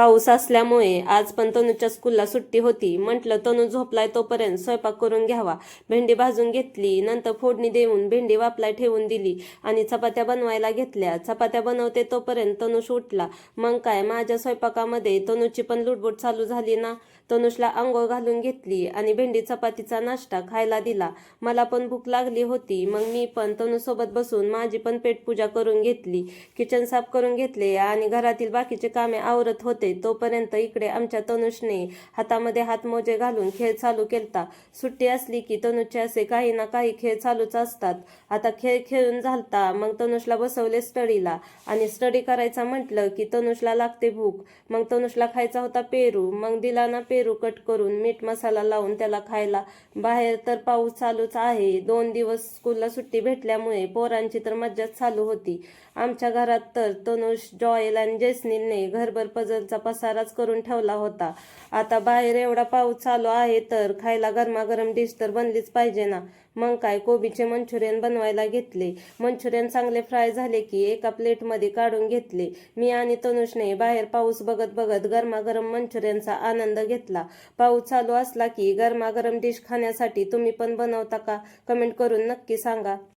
पाऊस असल्यामुळे आज पण तनूच्या स्कूलला सुट्टी होती. म्हटलं तनू झोपलाय तोपर्यंत स्वयंपाक करून घ्यावा. भेंडी भाजून घेतली, नंतर फोडणी देऊन भेंडी वापलाय ठेवून दिली आणि चपात्या बनवायला घेतल्या. चपात्या बनवते तोपर्यंत तनुष उठला. मग काय, माझ्या स्वयंपाकामध्ये तनूची पण लुडबुड चालू झाली ना. तनुषला आंघोळ घालून घेतली आणि भेंडी चपातीचा नाश्ता खायला दिला. मला पण भूक लागली होती. मग मी पण तनूसोबत बसून माझी पण पेटपूजा करून घेतली. किचन साफ करून घेतले आणि घरातील बाकीचे कामे आवरत होते. तोपर्यंत इकडे आमच्या तनुषने हातामध्ये हातमोजे घालून खेळ चालू केलता. सुट्टी असली की तनुषचे असे काही ना काही खेळ चालूच असतात. आता खेळ खेळून झालता. मग तनुषला बसवले स्टडीला आणि स्टडी करायचा म्हटलं की तनुषला लागते भूक. मग तनुषला खायचा होता पेरू. मग दिला ना पेरू कट करून मीठ मसाला लावून त्याला खायला. बाहेर तर पाऊस चालूच आहे. 2 दिवस स्कूलला सुट्टी भेटल्यामुळे पोरांची तर मज्जाच चालू होती. आमच्या घरात तर तनुष, जॉयल आणि जैस्मिनने घरभर पझलचा पसाराच करून ठेवला होता. आता बाहेर एवढा पाऊस चालू आहे तर खायला गरमागरम डिश तर बनलीच पाहिजे ना. मग काय, कोबीचे मंचुरियन बनवायला घेतले. मंचुरियन चांगले फ्राय झाले की एका प्लेटमध्ये काढून घेतले. मी आणि तनुषने बाहेर पाऊस बघत बघत गरमागरम मंचुरियनचा आनंद घेतला. पाऊस चालू असला की गरमागरम डिश खाण्यासाठी तुम्ही पण बनवता का? कमेंट करून नक्की सांगा.